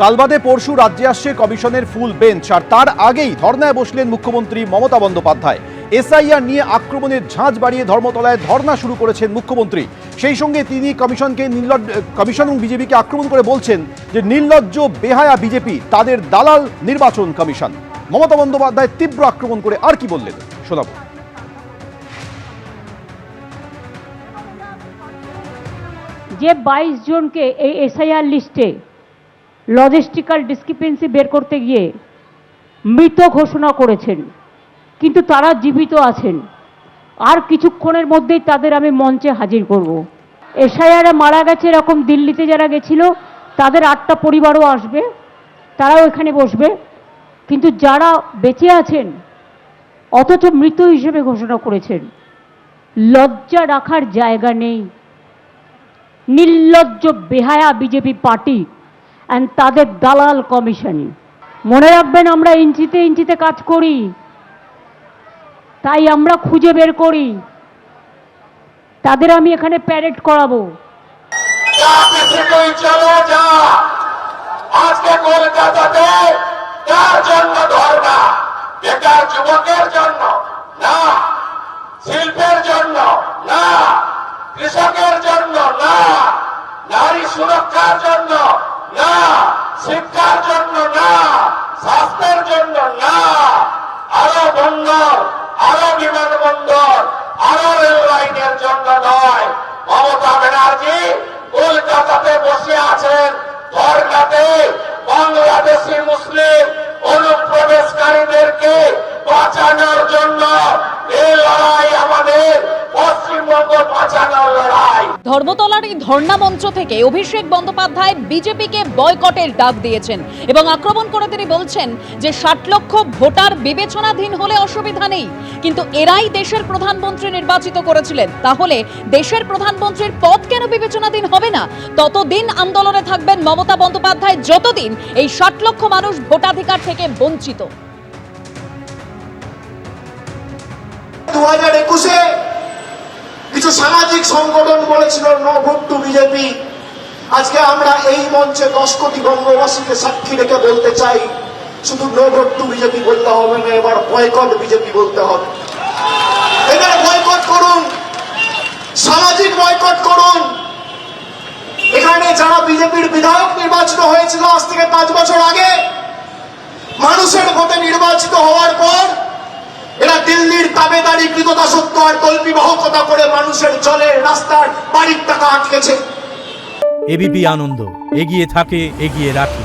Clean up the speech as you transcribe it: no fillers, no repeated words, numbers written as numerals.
কালবাদে পরশু রাজ্যে আসছে কমিশনের ফুল বেঞ্চ, আর তার আগেই ধর্নায় বসলেন মুখ্যমন্ত্রী মমতা বন্দ্যোপাধ্যায়। এসআইআর নিয়ে আক্রমণের ঝাঁজ বাড়িয়ে ধর্মতলায় ধর্না শুরু করেছেন মুখ্যমন্ত্রী। সেই সঙ্গে তিনি কমিশন এবং বিজেপিকে আক্রমণ করে বলছেন যে নির্লজ্জ বেহায়া বিজেপি, তাদের দালাল নির্বাচন কমিশন। মমতা বন্দ্যোপাধ্যায় তীব্র আক্রমণ করে আর কি বললেন শোনাব। যে 22 জনকে এই এসআইআর লিস্টে লজিস্টিক্যাল ডিসক্রিপেন্সি বের করতে গিয়ে মৃত ঘোষণা করেছেন, কিন্তু তারা জীবিত আছেন। আর কিছুক্ষণের মধ্যেই তাদের আমি মঞ্চে হাজির করব। এসআইআরে মারা গেছে এরকম দিল্লিতে যারা গেছিল তাদের 8টা পরিবারও আসবে, তারাও এখানে বসবে। কিন্তু যারা বেঁচে আছেন অথচ মৃত হিসেবে ঘোষণা করেছেন, লজ্জা রাখার জায়গা নেই। নির্লজ্জ বেহায়া বিজেপি পার্টি অ্যান্ড তাদের দালাল কমিশন। মনে রাখবেন, আমরা ইঞ্চিতে ইঞ্চিতে কাজ করি, তাই আমরা খুঁজে বের করি। তাদের আমি এখানে প্যারেড করাবো। আজকে কলকাতাতে কার জন্য ধর্ণা? বেকার যুবকের জন্য না, শিল্পের জন্য না, কৃষকের জন্য না, নারী সুরক্ষার জন্য না, শিক্ষার জন্য না, স্বাস্থ্যের জন্য না, আরো বন্দর, আরো বিমানবন্দর, আরো রেল লাইনের জন্য নয়। মমতা ব্যানার্জি কলকাতাতে বসে আছেন ধর্নাতে বাংলাদেশি মুসলিম অনুপ্রবেশকারীদেরকে বাঁচানোর জন্য। এই লড়াই আমাদের, পশ্চিমবঙ্গ বাঁচানোর লড়াই। ধর্মতলার এই ধর্ণা মঞ্চ থেকে অভিষেক বন্দ্যোপাধ্যায় বিজেপিকে বয়কটের ডাক দিয়েছেন এবং আক্রমণ করে তিনি বলছেন যে 60 লক্ষ ভোটার বিবেচনাধীন হলে অসুবিধা নেই, কিন্তু এরাই দেশের প্রধানমন্ত্রী নির্বাচিত করেছিলেন, তাহলে দেশের প্রধানমন্ত্রীর পদ কেন বিবেচনাধীন হবে না? ততদিন আন্দোলনে থাকবেন মমতা বন্দ্যোপাধ্যায় যতদিন এই 60 লক্ষ মানুষ ভোটাধিকার থেকে বঞ্চিত। 2021-এ কিছু সামাজিক সংগঠন বলেছিল নো ভোট টু বিজেপি। আজকে আমরা এই মঞ্চে 10 কোটি বঙ্গবাসীকে সাক্ষী রেখে বলতে চাই, শুধু নো ভোট টু বিজেপি বলতে হবে না, এবার বয়কট বিজেপি বলতে হবে। এবার বয়কট করুন, সামাজিক বয়কট করুন। এখানে যারা বিজেপির বিধায়ক নির্বাচিত হয়েছিল আজ থেকে 5 বছর আগে, মানুষের ভোটে নির্বাচিত হওয়ার পর এরা দিল্লির তাবেদারি, কৃতদাসত্ব আর তল্পিবাহকতা করে মানুষের জলের, রাস্তার, বাড়ির টাকা আটকেছে। এবিপি আনন্দ, এগিয়ে থাকে, এগিয়ে রাখে।